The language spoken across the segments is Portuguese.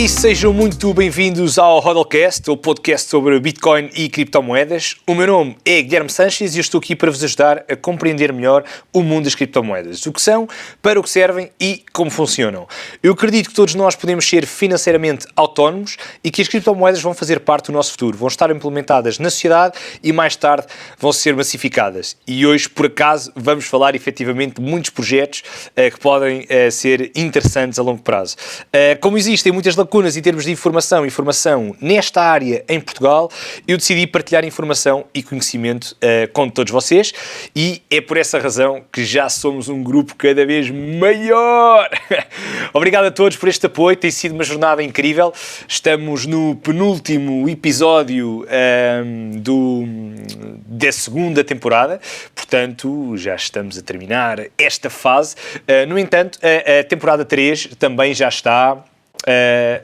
Sejam muito bem-vindos ao Hodlcast, o podcast sobre Bitcoin e criptomoedas. O meu nome é Guilherme Sanches e eu estou aqui para vos ajudar a compreender melhor o mundo das criptomoedas, o que são, para o que servem e como funcionam. Eu acredito que todos nós podemos ser financeiramente autónomos e que as criptomoedas vão fazer parte do nosso futuro, vão estar implementadas na sociedade e mais tarde vão ser massificadas. E hoje, por acaso, vamos falar efetivamente de muitos projetos que podem ser interessantes a longo prazo. Como existem muitas lacunas em termos de informação nesta área em Portugal, eu decidi partilhar informação e conhecimento com todos vocês e é por essa razão que já somos um grupo cada vez maior. Obrigado a todos por este apoio, tem sido uma jornada incrível. Estamos no penúltimo episódio da segunda temporada, portanto já estamos a terminar esta fase. No entanto, a temporada 3 também já está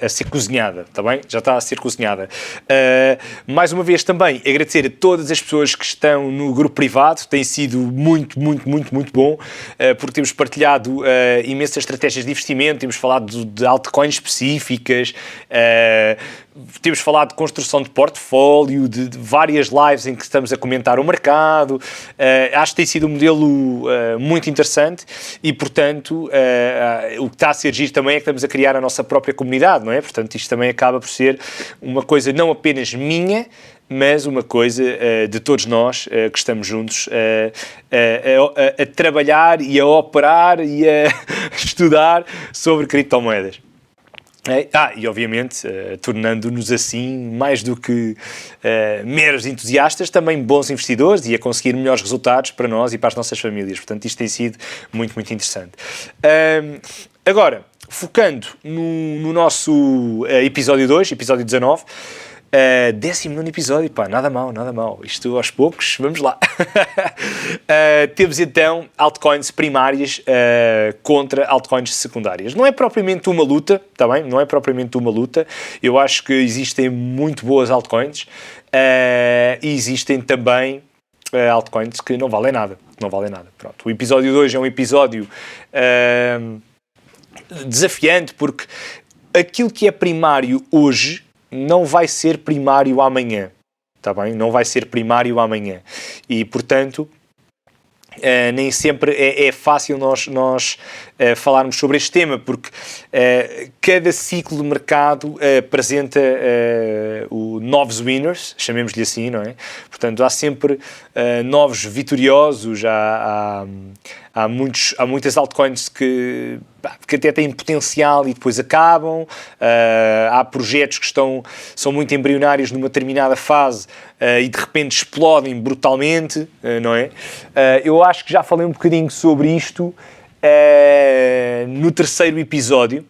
a ser cozinhada, está bem? Já está a ser cozinhada. Mais uma vez também agradecer a todas as pessoas que estão no grupo privado, tem sido muito bom, porque temos partilhado imensas estratégias de investimento, temos falado de altcoins específicas, temos falado de construção de portfólio, de várias lives em que estamos a comentar o mercado. Acho que tem sido um modelo muito interessante e, portanto, o que está a ser giro também é que estamos a criar a nossa própria comunidade, não é? Portanto, isto também acaba por ser uma coisa não apenas minha, mas uma coisa de todos nós que estamos juntos a trabalhar e a operar e a estudar sobre criptomoedas. E obviamente, tornando-nos assim, mais do que meros entusiastas, também bons investidores e a conseguir melhores resultados para nós e para as nossas famílias. Portanto, isto tem sido muito interessante. Agora, focando no nosso episódio 2, episódio 19, 19º episódio, pá, nada mal, isto aos poucos, vamos lá. Temos então altcoins primárias contra altcoins secundárias. Não é propriamente uma luta, está bem? Não é propriamente uma luta, eu acho que existem muito boas altcoins e existem também altcoins que não valem nada, Pronto, o episódio 2 é um episódio desafiante porque aquilo que é primário hoje não vai ser primário amanhã, está bem? Não vai ser primário amanhã. E, portanto, nem sempre é fácil nós falarmos sobre este tema, porque cada ciclo de mercado apresenta novos winners, chamemos-lhe assim, não é? Portanto, há sempre novos vitoriosos, há muitas altcoins que até têm potencial e depois acabam, há projetos que são muito embrionários numa determinada fase e de repente explodem brutalmente, não é? Eu acho que já falei um bocadinho sobre isto no terceiro episódio.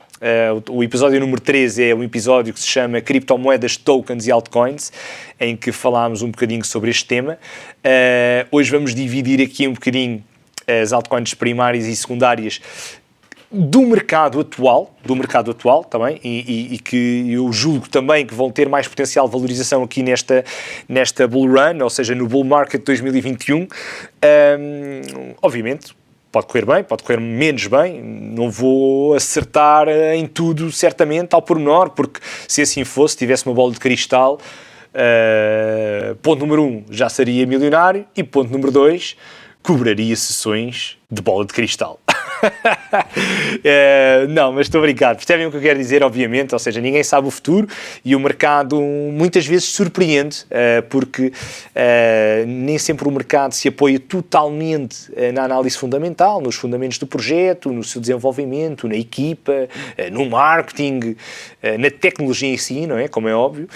O episódio número 13 é um episódio que se chama Criptomoedas, Tokens e Altcoins, em que falámos um bocadinho sobre este tema. Hoje vamos dividir aqui um bocadinho as altcoins primárias e secundárias do mercado atual também, e que eu julgo também que vão ter mais potencial de valorização aqui nesta bull run, ou seja, no bull market 2021. Obviamente, pode correr bem, pode correr menos bem, não vou acertar em tudo, certamente, ao pormenor, porque se assim fosse, tivesse uma bola de cristal, ponto número 1, já seria milionário, e ponto número 2, cobraria sessões de bola de cristal. Não, mas estou a brincar. Percebem o que eu quero dizer, obviamente? Ou seja, ninguém sabe o futuro e o mercado muitas vezes surpreende, porque nem sempre o mercado se apoia totalmente na análise fundamental, nos fundamentos do projeto, no seu desenvolvimento, na equipa, no marketing, na tecnologia em si, não é? Como é óbvio.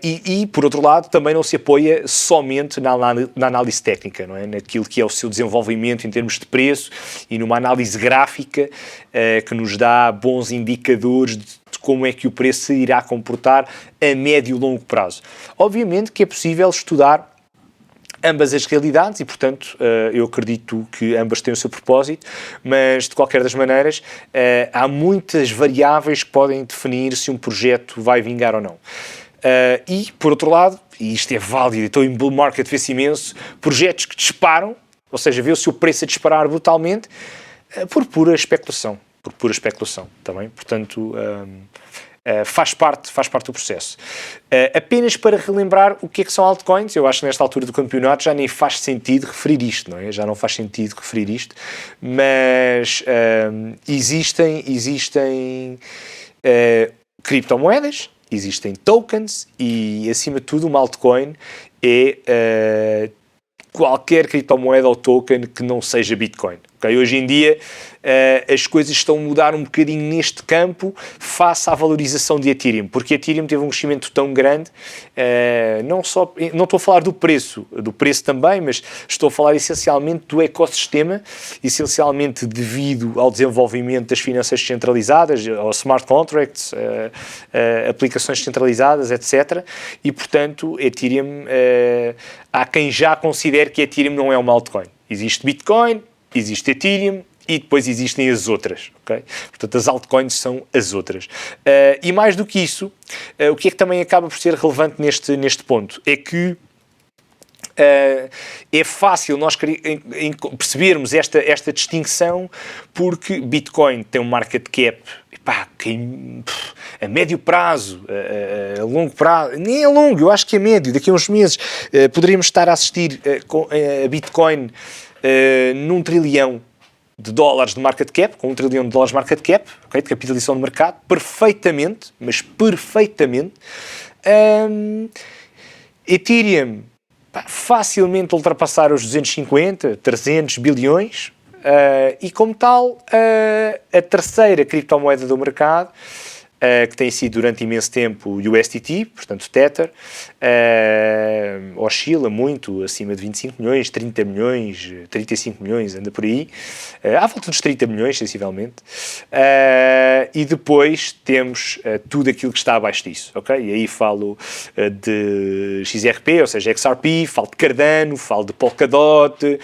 E, por outro lado, também não se apoia somente na análise técnica, não é? Naquilo que é o seu desenvolvimento em termos de preço e numa análise gráfica que nos dá bons indicadores de como é que o preço se irá comportar a médio e longo prazo. Obviamente que é possível estudar ambas as realidades e, portanto, eu acredito que ambas têm o seu propósito, mas, de qualquer das maneiras, há muitas variáveis que podem definir se um projeto vai vingar ou não. E, por outro lado, e isto é válido, então em bull market vê-se imenso, projetos que disparam, ou seja, vê o seu preço a disparar brutalmente, por pura especulação. Também. Portanto, faz parte do processo. Apenas para relembrar o que é que são altcoins, eu acho que nesta altura do campeonato já nem faz sentido referir isto, não é? Já não faz sentido referir isto, mas existem criptomoedas, existem tokens e, acima de tudo, uma altcoin é qualquer criptomoeda ou token que não seja Bitcoin. Okay? Hoje em dia as coisas estão a mudar um bocadinho neste campo face à valorização de Ethereum, porque Ethereum teve um crescimento tão grande, não estou a falar do preço também, mas estou a falar essencialmente do ecossistema, essencialmente devido ao desenvolvimento das finanças descentralizadas, aos smart contracts, aplicações descentralizadas, etc. E, portanto, Ethereum, há quem já considere que Ethereum não é uma altcoin. Existe Bitcoin, existe Ethereum e depois existem as outras, ok? Portanto, as altcoins são as outras. E mais do que isso, o que é que também acaba por ser relevante neste ponto? É que é fácil nós percebermos esta distinção, porque Bitcoin tem um market cap a médio prazo, a longo prazo, nem é longo, eu acho que é médio, daqui a uns meses poderíamos estar a assistir a Bitcoin num trilhão de dólares de market cap, com $1 trilhão de market cap, okay, de capitalização de mercado, perfeitamente, mas perfeitamente. Ethereum facilmente ultrapassar os 250, 300 bilhões, e como tal, a terceira criptomoeda do mercado, que tem sido durante imenso tempo o USDT, portanto Tether, oscila muito acima de 25 milhões, 30 milhões, 35 milhões, anda por aí, à volta dos 30 milhões, sensivelmente, e depois temos tudo aquilo que está abaixo disso, ok? E aí falo de XRP, ou seja, XRP, falo de Cardano, falo de Polkadot,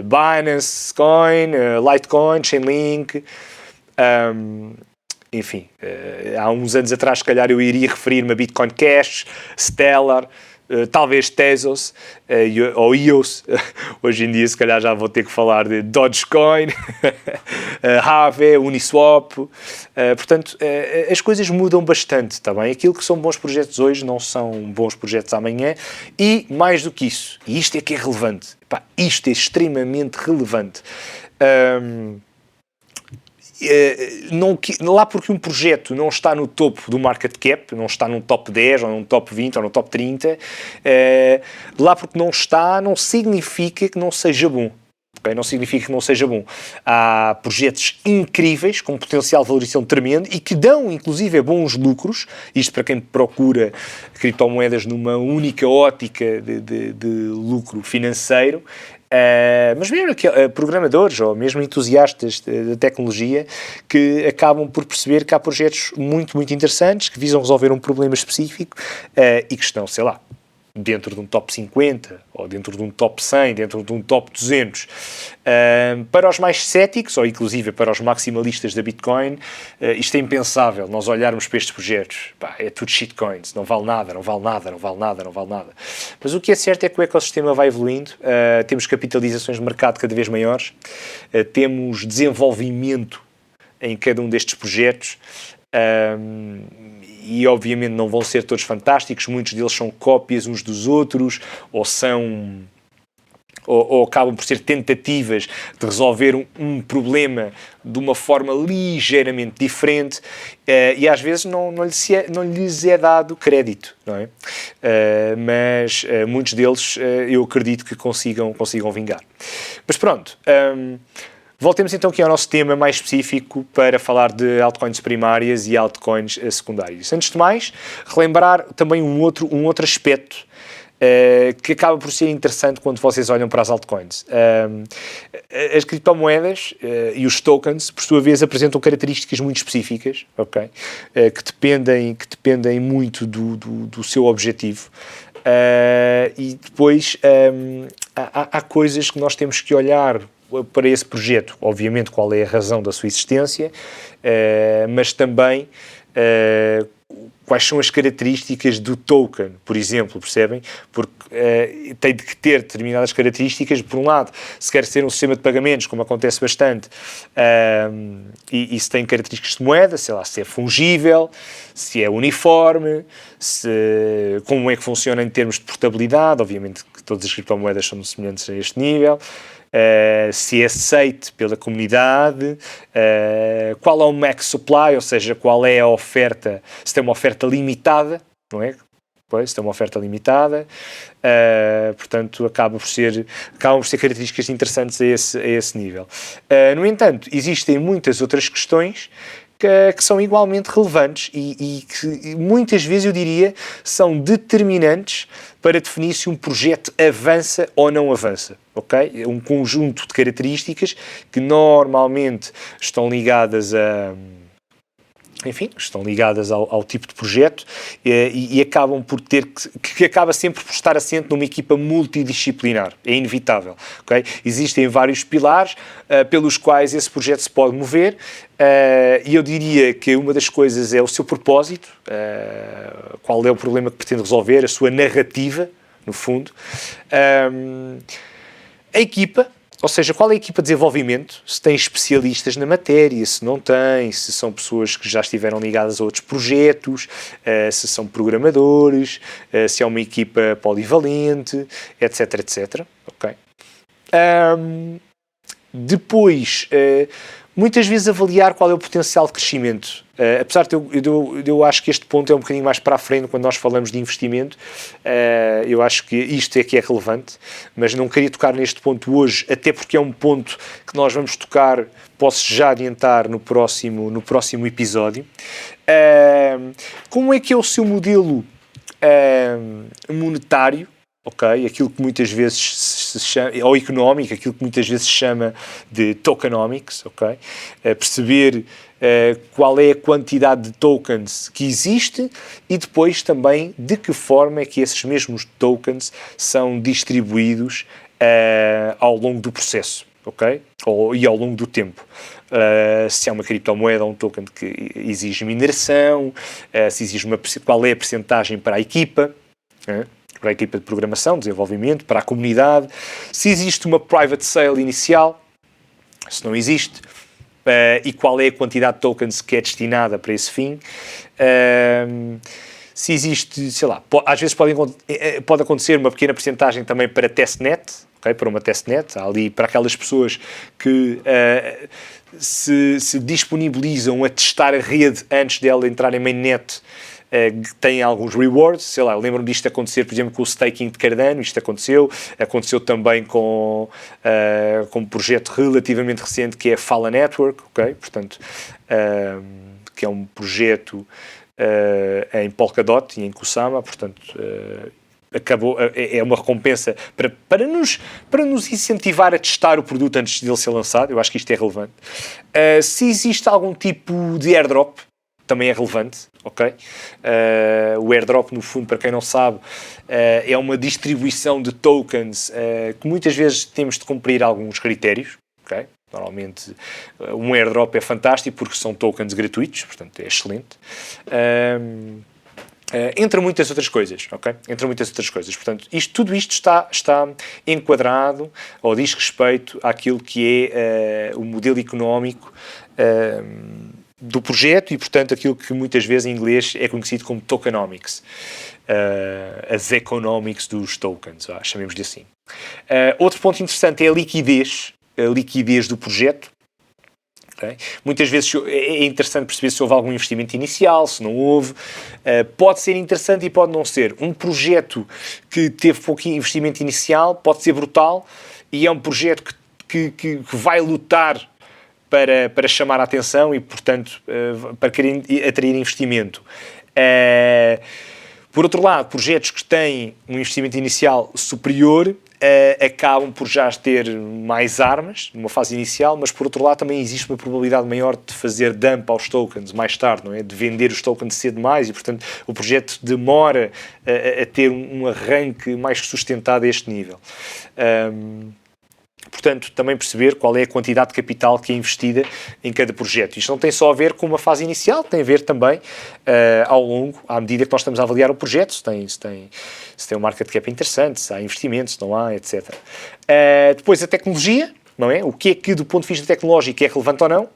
Binance Coin, Litecoin, Chainlink, enfim, há uns anos atrás, se calhar, eu iria referir-me a Bitcoin Cash, Stellar, talvez Tezos ou EOS. Hoje em dia, se calhar, já vou ter que falar de Dogecoin, Aave, Uniswap. Portanto, as coisas mudam bastante, tá bem? Aquilo que são bons projetos hoje não são bons projetos amanhã. E, mais do que isso, e isto é que é relevante, isto é extremamente relevante, lá porque um projeto não está no topo do market cap, não está num top 10 ou num top 20 ou num top 30, lá porque não está, não significa que não seja bom. Okay? Não significa que não seja bom. Há projetos incríveis, com potencial de valorização tremendo e que dão, inclusive, bons lucros, isto para quem procura criptomoedas numa única ótica de lucro financeiro. Mas mesmo programadores ou mesmo entusiastas da tecnologia que acabam por perceber que há projetos muito, muito interessantes que visam resolver um problema específico e que estão, sei lá, dentro de um top 50 ou dentro de um top 100, dentro de um top 200. Para os mais céticos, ou inclusive para os maximalistas da Bitcoin, isto é impensável, nós olharmos para estes projetos. É tudo shitcoins, não vale nada. Mas o que é certo é que o ecossistema vai evoluindo, temos capitalizações de mercado cada vez maiores, temos desenvolvimento em cada um destes projetos, e obviamente não vão ser todos fantásticos, muitos deles são cópias uns dos outros, ou acabam por ser tentativas de resolver um problema de uma forma ligeiramente diferente, e às vezes não lhes é dado crédito, não é? Mas muitos deles eu acredito que consigam vingar. Mas pronto, voltemos então aqui ao nosso tema mais específico para falar de altcoins primárias e altcoins secundárias. Antes de mais, relembrar também um outro aspecto que acaba por ser interessante quando vocês olham para as altcoins. As criptomoedas e os tokens, por sua vez, apresentam características muito específicas, okay? Que dependem muito do seu objetivo. E depois há coisas que nós temos que olhar para esse projeto, obviamente qual é a razão da sua existência, mas também quais são as características do token, por exemplo, percebem? Porque tem de ter determinadas características. Por um lado, se quer ser um sistema de pagamentos, como acontece bastante, e se tem características de moeda, sei lá, se é fungível, se é uniforme, como é que funciona em termos de portabilidade. Obviamente que todas as criptomoedas são semelhantes a este nível. Se é aceite pela comunidade, qual é o max supply, ou seja, qual é a oferta, se tem uma oferta limitada, não é? Pois, se tem uma oferta limitada, portanto, acabam por ser características interessantes a esse nível. No entanto, existem muitas outras questões que são igualmente relevantes e que muitas vezes, eu diria, são determinantes para definir se um projeto avança ou não avança, ok? É um conjunto de características que normalmente estão ligadas ao tipo de projeto e acabam por ter que acaba sempre por estar assente numa equipa multidisciplinar. É inevitável, ok? Existem vários pilares pelos quais esse projeto se pode mover e eu diria que uma das coisas é o seu propósito, qual é o problema que pretende resolver, a sua narrativa, no fundo. A equipa, ou seja, qual é a equipa de desenvolvimento, se tem especialistas na matéria, se não tem, se são pessoas que já estiveram ligadas a outros projetos, se são programadores, se é uma equipa polivalente, etc, etc. Okay? Depois, muitas vezes avaliar qual é o potencial de crescimento. Apesar de eu acho que este ponto é um bocadinho mais para a frente quando nós falamos de investimento, eu acho que isto é que é relevante, mas não queria tocar neste ponto hoje, até porque é um ponto que nós vamos tocar, posso já adiantar no próximo episódio. Como é que é o seu modelo monetário? Ok, aquilo que muitas vezes se chama, ou económico, aquilo que muitas vezes se chama de tokenomics, ok? Perceber qual é a quantidade de tokens que existe e depois também de que forma é que esses mesmos tokens são distribuídos ao longo do processo, ok? E ao longo do tempo. Se é uma criptomoeda ou um token que exige mineração, se exige qual é a percentagem para a equipa, para a equipa de programação, desenvolvimento, para a comunidade, se existe uma private sale inicial, se não existe, e qual é a quantidade de tokens que é destinada para esse fim, se existe, sei lá, às vezes pode acontecer uma pequena percentagem também para testnet, okay, para uma testnet, ali para aquelas pessoas que se disponibilizam a testar a rede antes dela entrar em mainnet, tem alguns rewards, sei lá, lembro-me disto acontecer, por exemplo, com o staking de Cardano, isto aconteceu também com um projeto relativamente recente que é a Fala Network, ok? Portanto, que é um projeto em Polkadot e em Kusama, portanto, é uma recompensa para nos incentivar a testar o produto antes dele ser lançado. Eu acho que isto é relevante. Se existe algum tipo de airdrop, também é relevante, ok? O airdrop, no fundo, para quem não sabe, é uma distribuição de tokens que muitas vezes temos de cumprir alguns critérios, ok? Normalmente, um airdrop é fantástico porque são tokens gratuitos, portanto, é excelente. Entre muitas outras coisas, ok? Entre muitas outras coisas. Portanto, tudo isto está enquadrado ou diz respeito àquilo que é o modelo económico do projeto e, portanto, aquilo que muitas vezes em inglês é conhecido como tokenomics. As economics dos tokens, chamemos-lhe assim. Outro ponto interessante é a liquidez do projeto. Okay? Muitas vezes é interessante perceber se houve algum investimento inicial, se não houve. Pode ser interessante e pode não ser. Um projeto que teve pouco investimento inicial pode ser brutal e é um projeto que vai lutar para chamar a atenção e, portanto, para querer atrair investimento. Por outro lado, projetos que têm um investimento inicial superior acabam por já ter mais armas numa fase inicial, mas por outro lado também existe uma probabilidade maior de fazer dump aos tokens mais tarde, não é? De vender os tokens cedo mais e, portanto, o projeto demora a ter um arranque mais sustentado a este nível. Portanto, também perceber qual é a quantidade de capital que é investida em cada projeto. Isto não tem só a ver com uma fase inicial, tem a ver também ao longo, à medida que nós estamos a avaliar o projeto, se tem um market cap interessante, se há investimentos, se não há, etc. Depois a tecnologia, não é? O que é que do ponto de vista tecnológico é relevante ou não?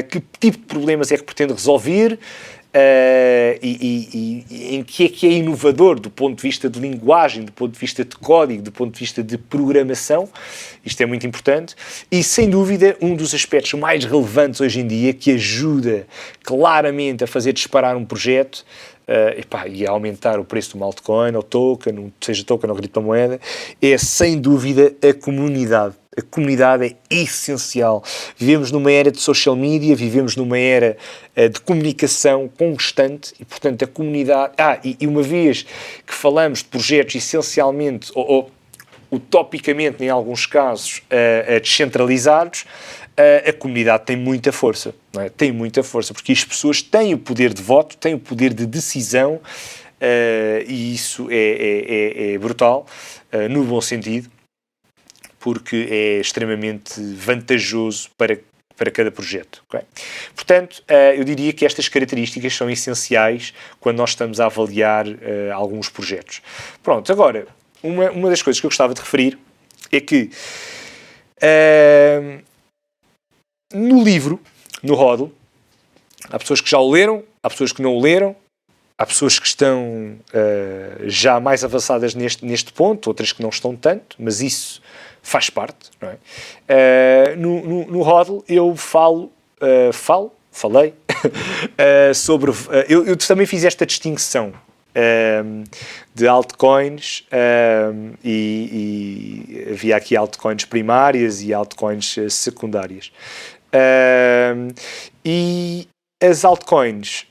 Que tipo de problemas é que pretende resolver? E em que é inovador do ponto de vista de linguagem, do ponto de vista de código, do ponto de vista de programação. Isto é muito importante e, sem dúvida, um dos aspectos mais relevantes hoje em dia que ajuda claramente a fazer disparar um projeto e a aumentar o preço de uma altcoin ou token, seja token ou criptomoeda, é sem dúvida a comunidade. A comunidade é essencial. Vivemos numa era de social media, vivemos numa era de comunicação constante e, portanto, a comunidade... E uma vez que falamos de projetos essencialmente, ou utopicamente, em alguns casos, descentralizados, a comunidade tem muita força, não é? Tem muita força, porque as pessoas têm o poder de voto, têm o poder de decisão, e isso é brutal, no bom sentido, porque é extremamente vantajoso para cada projeto. Okay? Portanto, eu diria que estas características são essenciais quando nós estamos a avaliar alguns projetos. Pronto, agora, uma das coisas que eu gostava de referir é que no livro, no Hodl, há pessoas que já o leram, há pessoas que não o leram, há pessoas que estão já mais avançadas neste ponto, outras que não estão tanto, mas isso faz parte, não é? No Hodl eu falei sobre... eu também fiz esta distinção de altcoins e havia aqui altcoins primárias e altcoins secundárias. E as altcoins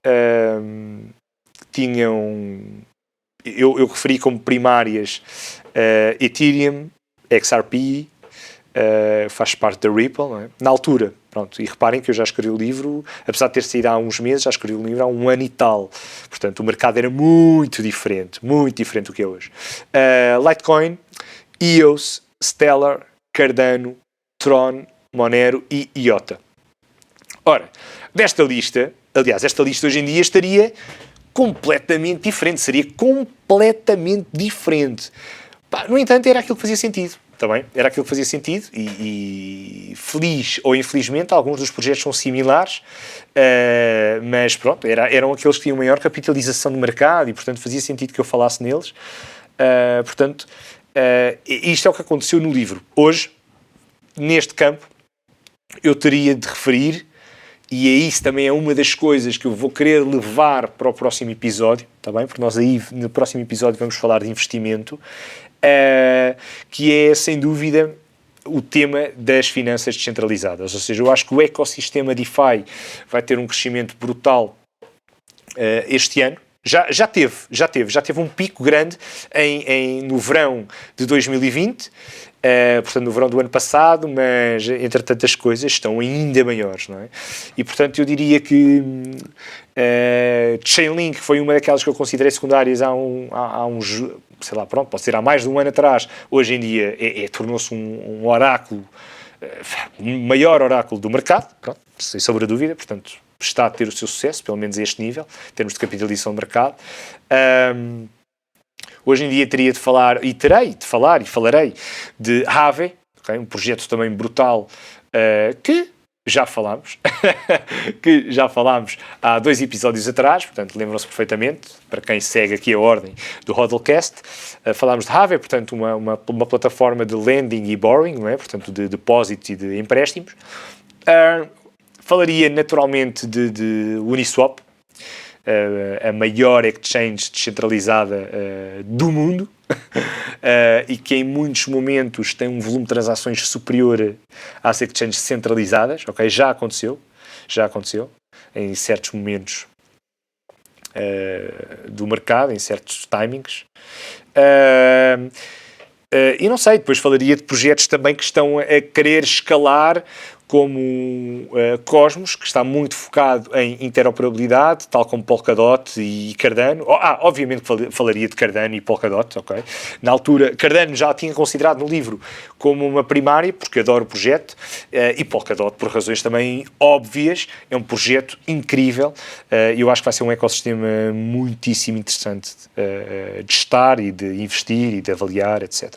tinham... Eu referi como primárias Ethereum, XRP, faz parte da Ripple, não é? Na altura, pronto, e reparem que eu já escrevi o livro, apesar de ter saído há uns meses, já escrevi o livro há um ano e tal, portanto o mercado era muito diferente do que é hoje. Litecoin, EOS, Stellar, Cardano, Tron, Monero e IOTA. Ora, desta lista, aliás, esta lista hoje em dia estaria completamente diferente, seria completamente diferente. No entanto, era aquilo que fazia sentido, está bem? Era aquilo que fazia sentido e feliz ou infelizmente, alguns dos projetos são similares, mas pronto, eram aqueles que tinham maior capitalização no mercado e, portanto, fazia sentido que eu falasse neles. Portanto, isto é o que aconteceu no livro. Hoje, neste campo, eu teria de referir, e é isso também é uma das coisas que eu vou querer levar para o próximo episódio, está bem? Porque nós aí, no próximo episódio, vamos falar de investimento, que é, sem dúvida, o tema das finanças descentralizadas. Ou seja, eu acho que o ecossistema DeFi vai ter um crescimento brutal este ano. Já teve um pico grande no verão de 2020, portanto no verão do ano passado, mas entretanto as coisas estão ainda maiores, não é? E portanto eu diria que Chainlink foi uma daquelas que eu considerei secundárias há uns, sei lá, pronto, pode ser há mais de um ano atrás. Hoje em dia tornou-se um oráculo, o maior oráculo do mercado, pronto, sem sombra de dúvida, portanto está a ter o seu sucesso, pelo menos a este nível, em termos de capitalização de mercado. Hoje em dia teria de falar, e terei de falar, e falarei, de Aave, okay? Um projeto também brutal, que já falámos, há 2 episódios atrás, portanto lembram-se perfeitamente, para quem segue aqui a ordem do Hodlcast, falámos de Aave, portanto uma plataforma de lending e borrowing, não é? Portanto de depósitos e de empréstimos. Falaria naturalmente de Uniswap, a maior exchange descentralizada do mundo e que em muitos momentos tem um volume de transações superior às exchanges centralizadas. Okay? Já aconteceu em certos momentos do mercado, em certos timings. E não sei, depois falaria de projetos também que estão a querer escalar como Cosmos, que está muito focado em interoperabilidade, tal como Polkadot e Cardano. Obviamente falaria de Cardano e Polkadot, ok? Na altura, Cardano já tinha considerado no livro como uma primária, porque adoro o projeto, e Polkadot, por razões também óbvias, é um projeto incrível, e eu acho que vai ser um ecossistema muitíssimo interessante de estar e de investir e de avaliar, etc.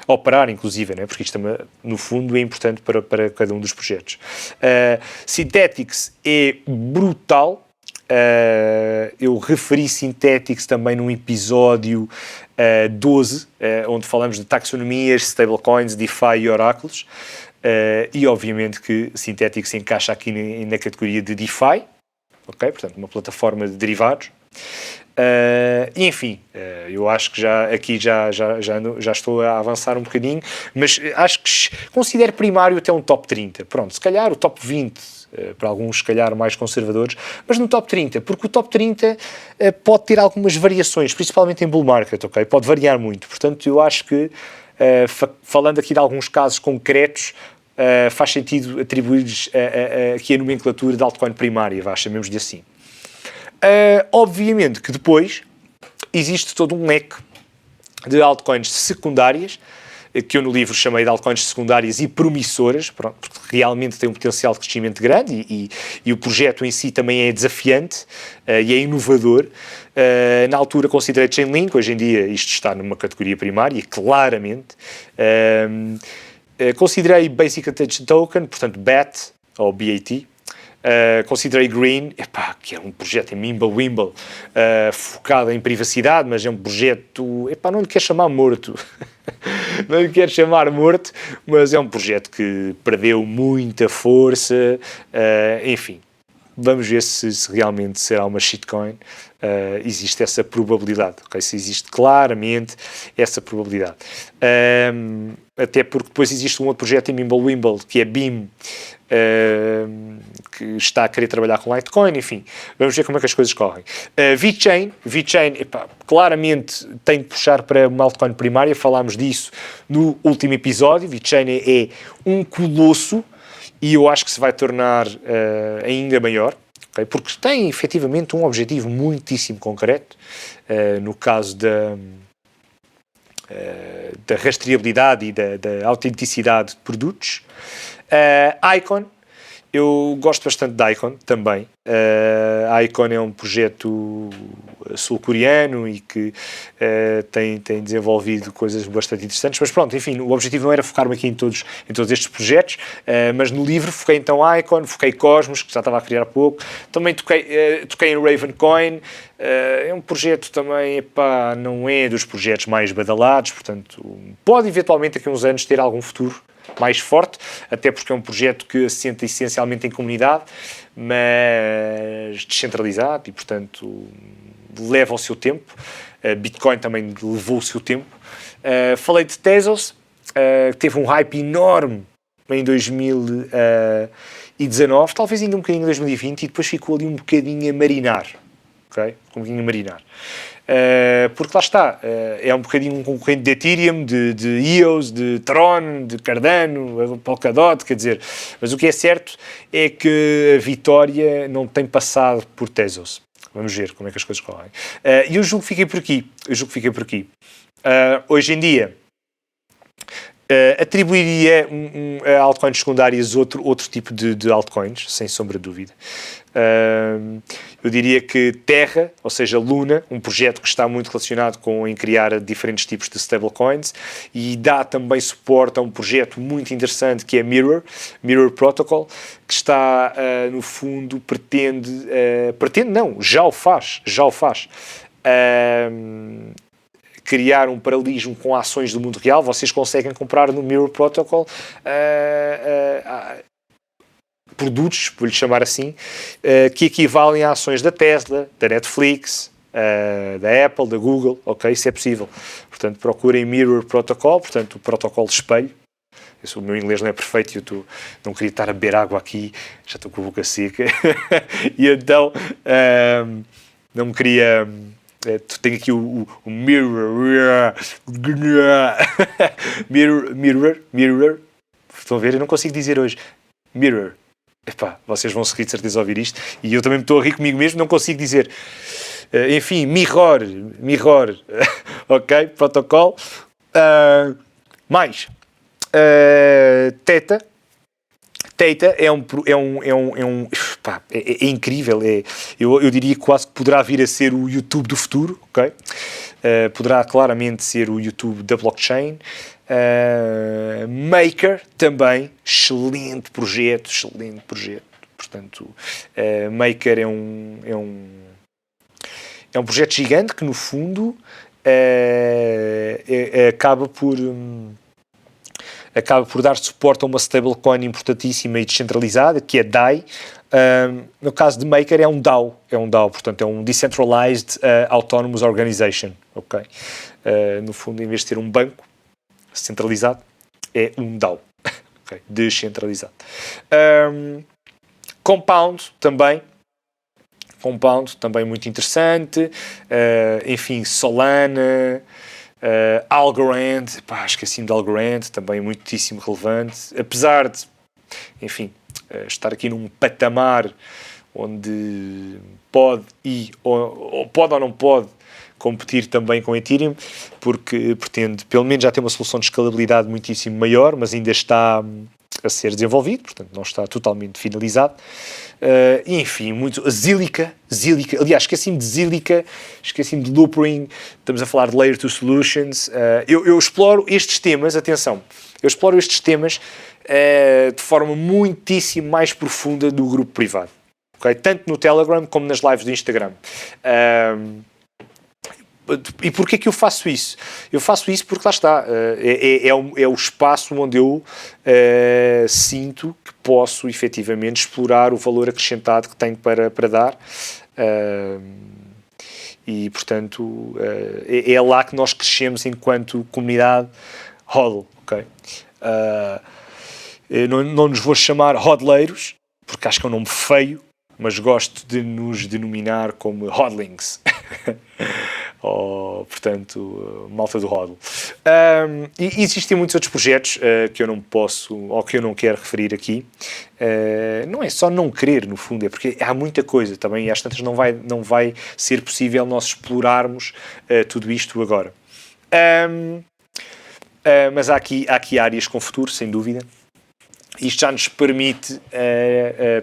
Operar, inclusive, né? Porque isto, no fundo, é importante para cada um dos projetos. Synthetix é brutal. Eu referi Synthetix também num episódio 12, onde falamos de taxonomias, stablecoins, DeFi e oráculos. E, obviamente, que Synthetix se encaixa aqui na categoria de DeFi, ok? Portanto, uma plataforma de derivados. E enfim, eu acho que já estou a avançar um bocadinho, mas acho que considero primário até um top 30. Pronto, se calhar o top 20, para alguns se calhar mais conservadores, mas no top 30, porque o top 30 pode ter algumas variações, principalmente em bull market, ok? Pode variar muito. Portanto, eu acho que, falando aqui de alguns casos concretos, faz sentido atribuir-lhes aqui a nomenclatura de altcoin primária, chamemos-lhe assim. Obviamente que depois existe todo um leque de altcoins secundárias, que eu no livro chamei de altcoins secundárias e promissoras, porque realmente tem um potencial de crescimento grande e o projeto em si também é desafiante e é inovador. Na altura considerei Chainlink, hoje em dia isto está numa categoria primária, claramente. Considerei Basic Attention Token, portanto BAT, ou BAT. Considerei Green, que é um projeto em Mimblewimble, focado em privacidade, mas é um projeto, não lhe quero chamar morto, não lhe quero chamar morto, mas é um projeto que perdeu muita força, enfim. Vamos ver se realmente será uma shitcoin. Existe essa probabilidade, ok? Se existe claramente essa probabilidade. Até porque depois existe um outro projeto em Mimblewimble, que é BIM, que está a querer trabalhar com Litecoin, enfim. Vamos ver como é que as coisas correm. VeChain, claramente tem de puxar para uma altcoin primária, falámos disso no último episódio. VeChain é um colosso, e eu acho que se vai tornar ainda maior, okay? Porque tem efetivamente um objetivo muitíssimo concreto, no caso da rastreabilidade e da autenticidade de produtos. Icon, eu gosto bastante da Icon também. A Icon é um projeto sul-coreano e que tem desenvolvido coisas bastante interessantes, mas pronto, enfim, o objetivo não era focar-me aqui em todos estes projetos, mas no livro foquei então Icon, foquei Cosmos, que já estava a criar há pouco, também toquei em Ravencoin. É um projeto também, não é dos projetos mais badalados, portanto, pode eventualmente daqui a uns anos ter algum futuro mais forte, até porque é um projeto que assenta essencialmente em comunidade, mas descentralizado e, portanto, leva o seu tempo. Bitcoin também levou o seu tempo. Falei de Tezos, que teve um hype enorme em 2019, talvez ainda um bocadinho em 2020, e depois ficou ali um bocadinho a marinar. Okay? Um bocadinho a marinar. Porque lá está, é um bocadinho um concorrente de Ethereum, de EOS, de Tron, de Cardano, Polkadot, quer dizer, mas o que é certo é que a vitória não tem passado por Tezos. Vamos ver como é que as coisas correm. E eu julgo que fiquei por aqui. Hoje em dia, atribuiria a altcoins secundárias outro tipo de altcoins, sem sombra de dúvida. Eu diria que Terra, ou seja, Luna, um projeto que está muito relacionado em criar diferentes tipos de stablecoins, e dá também suporte a um projeto muito interessante que é Mirror Protocol, que está, no fundo, já o faz, criar um paralelismo com ações do mundo real. Vocês conseguem comprar no Mirror Protocol produtos, vou-lhe chamar assim, que equivalem a ações da Tesla, da Netflix, da Apple, da Google, ok? Isso é possível. Portanto, procurem Mirror Protocol, portanto, o protocolo de espelho. O meu inglês não é perfeito e eu não queria estar a beber água aqui, já estou com a boca seca. E então, não me queria... tenho aqui o Mirror. Mirror. Estão a ver? Eu não consigo dizer hoje. Mirror. Epá, vocês vão se rir de certeza ao ouvir isto, e eu também me estou a rir comigo mesmo, não consigo dizer. Enfim, Mirror, ok, protocolo. Mais, Theta é incrível, eu diria que quase que poderá vir a ser o YouTube do futuro, ok? Poderá claramente ser o YouTube da blockchain. Maker também, excelente projeto. Portanto, Maker é um projeto gigante que, no fundo, acaba por dar suporte a uma stablecoin importantíssima e descentralizada, que é DAI. No caso de Maker é um DAO, portanto é um Decentralized Autonomous Organization, ok? No fundo, em vez de ter um banco centralizado, é um DAO, okay? Descentralizado. Compound também muito interessante. Enfim, Solana, Algorand, esqueci-me de Algorand, também muitíssimo relevante, apesar de, enfim, estar aqui num patamar onde pode ou não pode competir também com Ethereum, porque pretende, pelo menos já ter uma solução de escalabilidade muitíssimo maior, mas ainda está a ser desenvolvido, portanto não está totalmente finalizado. E enfim, muito. Zilliqa, aliás, esqueci-me de Zilliqa, esqueci-me de Loopring, estamos a falar de Layer 2 Solutions. Eu exploro estes temas, atenção, de forma muitíssimo mais profunda do grupo privado, okay? Tanto no Telegram como nas lives do Instagram. E porquê que eu faço isso? Eu faço isso porque lá está, é o espaço onde eu sinto que posso efetivamente explorar o valor acrescentado que tenho para dar, e portanto é lá que nós crescemos enquanto comunidade HODL, ok? Não nos vou chamar hodleiros, porque acho que é um nome feio, mas gosto de nos denominar como hodlings. Portanto, malta do HODL. E existem muitos outros projetos que eu não posso, ou que eu não quero referir aqui. Não é só não querer, no fundo, é porque há muita coisa também, e às tantas não vai ser possível nós explorarmos tudo isto agora. Mas há aqui áreas com futuro, sem dúvida. Isto já nos permite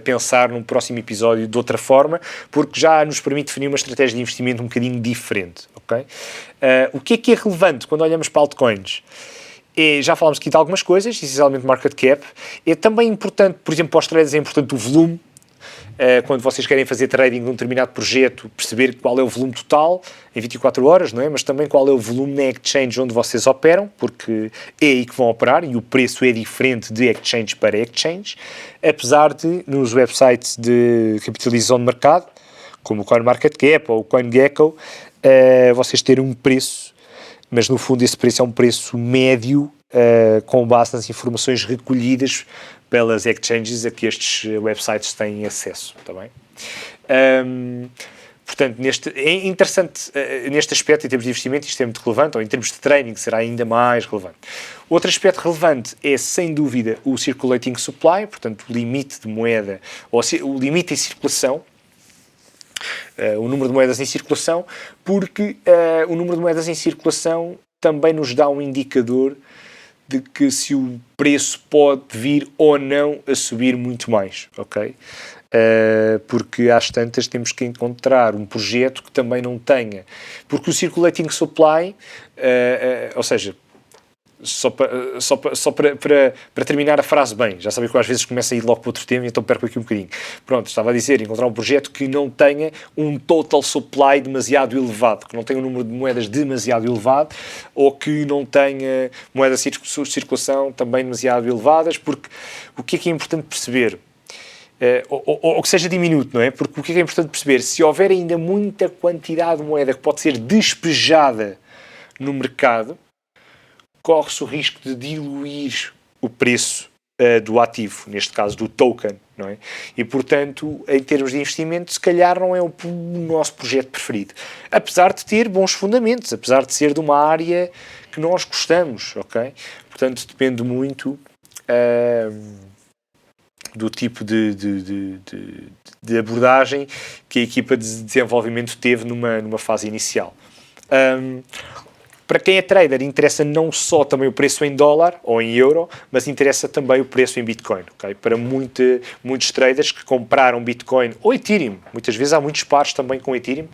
pensar num próximo episódio de outra forma, porque já nos permite definir uma estratégia de investimento um bocadinho diferente, ok? O que é relevante quando olhamos para altcoins? Já falámos aqui de algumas coisas, essencialmente market cap. É também importante, por exemplo, para os traders é importante o volume. Quando vocês querem fazer trading de um determinado projeto, perceber qual é o volume total em 24 horas, não é? Mas também qual é o volume na exchange onde vocês operam, porque é aí que vão operar e o preço é diferente de exchange para exchange, apesar de nos websites de capitalização de mercado, como o CoinMarketCap ou o CoinGecko, vocês terem um preço, mas no fundo esse preço é um preço médio com base nas informações recolhidas pelas exchanges a que estes websites têm acesso, está bem? Portanto, é interessante neste aspecto, em termos de investimento, isto é muito relevante, ou em termos de training será ainda mais relevante. Outro aspecto relevante é, sem dúvida, o circulating supply, portanto, o limite de moeda, ou o limite em circulação, o número de moedas em circulação, porque o número de moedas em circulação também nos dá um indicador de que se o preço pode vir ou não a subir muito mais, ok? Porque às tantas temos que encontrar um projeto que também não tenha, porque o circulating supply, ou seja, só para terminar a frase bem, já sabem que eu às vezes começo a ir logo para outro tema, então perco aqui um bocadinho. Pronto, estava a dizer, encontrar um projeto que não tenha um total supply demasiado elevado, que não tenha um número de moedas demasiado elevado, ou que não tenha moedas de circulação também demasiado elevadas, porque o que é importante perceber? Ou que seja diminuto, não é? Porque o que é importante perceber? Se houver ainda muita quantidade de moeda que pode ser despejada no mercado, corre-se o risco de diluir o preço do ativo, neste caso do token, não é? E, portanto, em termos de investimento, se calhar não é o nosso projeto preferido. Apesar de ter bons fundamentos, apesar de ser de uma área que nós gostamos, ok? Portanto, depende muito do tipo de abordagem que a equipa de desenvolvimento teve numa fase inicial. Para quem é trader, interessa não só também o preço em dólar ou em euro, mas interessa também o preço em Bitcoin. Okay? Para muitos traders que compraram Bitcoin ou Ethereum, muitas vezes há muitos pares também com Ethereum,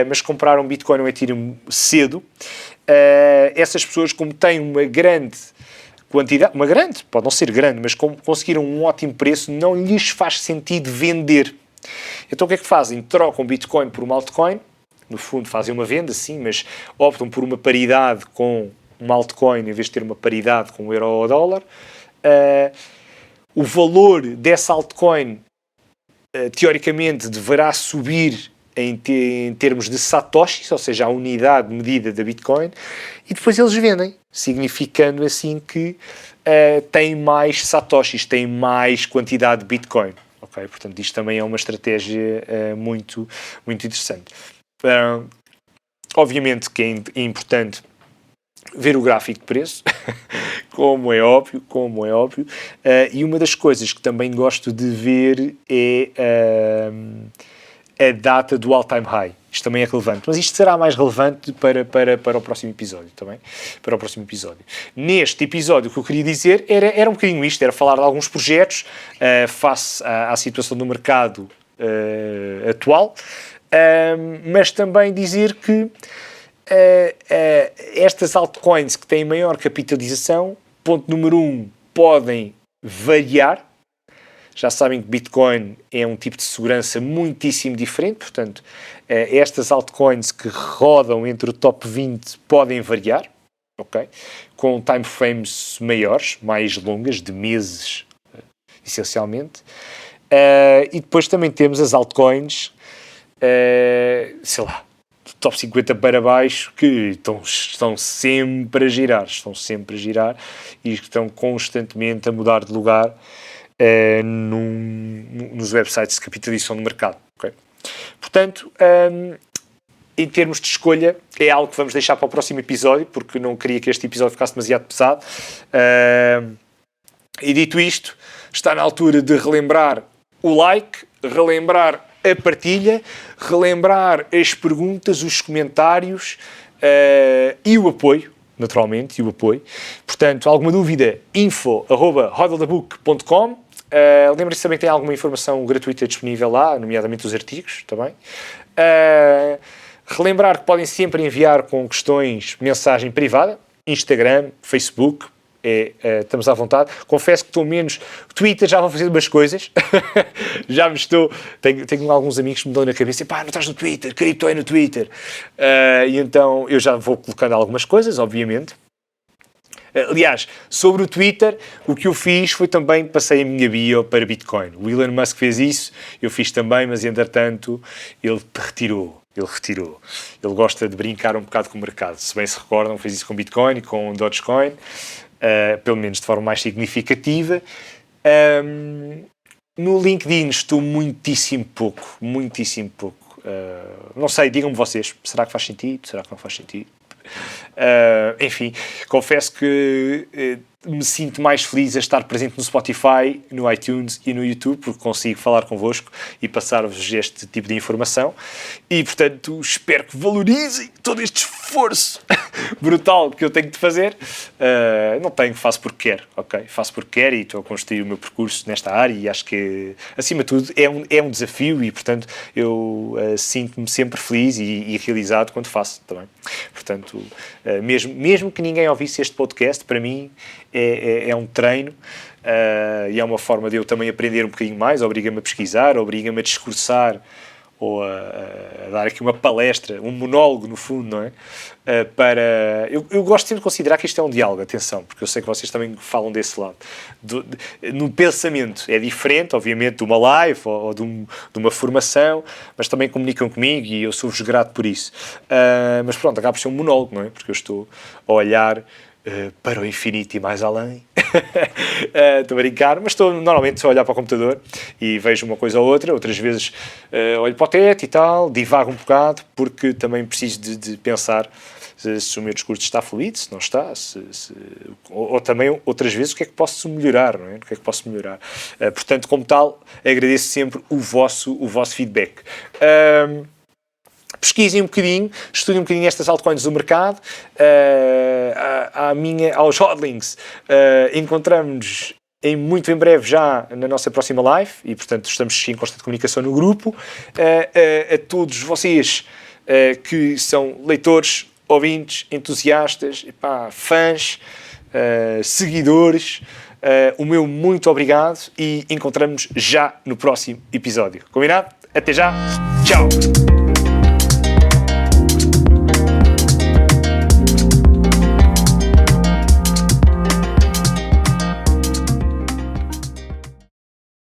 mas compraram Bitcoin ou Ethereum cedo, essas pessoas, como têm uma grande quantidade, pode não ser grande, mas como conseguiram um ótimo preço, não lhes faz sentido vender. Então o que é que fazem? Trocam Bitcoin por uma altcoin. No fundo fazem uma venda, sim, mas optam por uma paridade com uma altcoin em vez de ter uma paridade com o euro ou o dólar. O valor dessa altcoin, teoricamente, deverá subir em termos de satoshis, ou seja, a unidade medida da Bitcoin, e depois eles vendem, significando assim que têm mais satoshis, têm mais quantidade de Bitcoin. Okay? Portanto, isto também é uma estratégia muito, muito interessante. Obviamente que é importante ver o gráfico de preço, como é óbvio, e uma das coisas que também gosto de ver é a data do all-time high. Isto também é relevante, mas isto será mais relevante para o próximo episódio, também, para o próximo episódio. Neste episódio, o que eu queria dizer era um bocadinho isto, era falar de alguns projetos face à situação do mercado atual, mas também dizer que estas altcoins que têm maior capitalização, ponto número 1, podem variar. Já sabem que Bitcoin é um tipo de segurança muitíssimo diferente, portanto, estas altcoins que rodam entre o top 20 podem variar, okay? Com timeframes maiores, mais longas, de meses, essencialmente. E depois também temos as altcoins, sei lá, do top 50 para baixo, que estão sempre a girar e estão constantemente a mudar de lugar nos websites de capitalização do mercado. Okay? Portanto, em termos de escolha, é algo que vamos deixar para o próximo episódio, porque não queria que este episódio ficasse demasiado pesado. E dito isto, está na altura de relembrar o like, relembrar a partilha, relembrar as perguntas, os comentários e o apoio, naturalmente, Portanto, alguma dúvida, info@hodldabook.com. Lembrem-se também que tem alguma informação gratuita disponível lá, nomeadamente os artigos, também. Relembrar que podem sempre enviar com questões mensagem privada, Instagram, Facebook, estamos à vontade. Confesso que estou menos... Twitter já vou fazer umas coisas. Já me estou... Tenho alguns amigos que me dão na cabeça, pá, não estás no Twitter, cripto é no Twitter. E então eu já vou colocando algumas coisas, obviamente. Aliás, sobre o Twitter, o que eu fiz foi também passei a minha bio para Bitcoin. O Elon Musk fez isso, eu fiz também, mas entretanto ele retirou. Ele gosta de brincar um bocado com o mercado. Se bem se recordam, fez isso com Bitcoin e com Dogecoin, pelo menos de forma mais significativa. No LinkedIn estou muitíssimo pouco. Não sei, digam-me vocês, será que faz sentido? Será que não faz sentido? Enfim, confesso que me sinto mais feliz a estar presente no Spotify, no iTunes e no YouTube, porque consigo falar convosco e passar-vos este tipo de informação e, portanto, espero que valorizem todo este esforço brutal que eu tenho de fazer. Não tenho, faço porque quero, ok? Faço porque quero e estou a construir o meu percurso nesta área e acho que, acima de tudo, é um desafio e, portanto, eu sinto-me sempre feliz e realizado quando faço também. Portanto, mesmo que ninguém ouvisse este podcast, para mim é um treino e é uma forma de eu também aprender um bocadinho mais, obriga-me a pesquisar, obriga-me a discursar ou a dar aqui uma palestra, um monólogo no fundo, não é? Eu gosto sempre de considerar que isto é um diálogo, atenção, porque eu sei que vocês também falam desse lado. No pensamento é diferente, obviamente, de uma live ou de uma formação, mas também comunicam comigo e eu sou-vos grato por isso. Mas pronto, acaba por ser um monólogo, não é? Porque eu estou a olhar para o infinito e mais além. Estou a brincar, mas estou normalmente só a olhar para o computador e vejo uma coisa ou outra, outras vezes olho para o teto e tal, divago um bocado, porque também preciso de pensar se o meu discurso está fluido, se não está, ou também outras vezes o que é que posso melhorar, não é? O que é que posso melhorar. Portanto, como tal, agradeço sempre o vosso feedback. Pesquisem um bocadinho, estudem um bocadinho estas altcoins do mercado, aos hodlings. Encontramos-nos muito em breve já na nossa próxima live e, portanto, estamos em constante comunicação no grupo. A todos vocês que são leitores, ouvintes, entusiastas, fãs, seguidores, o meu muito obrigado e encontramos-nos já no próximo episódio. Combinado? Até já. Tchau.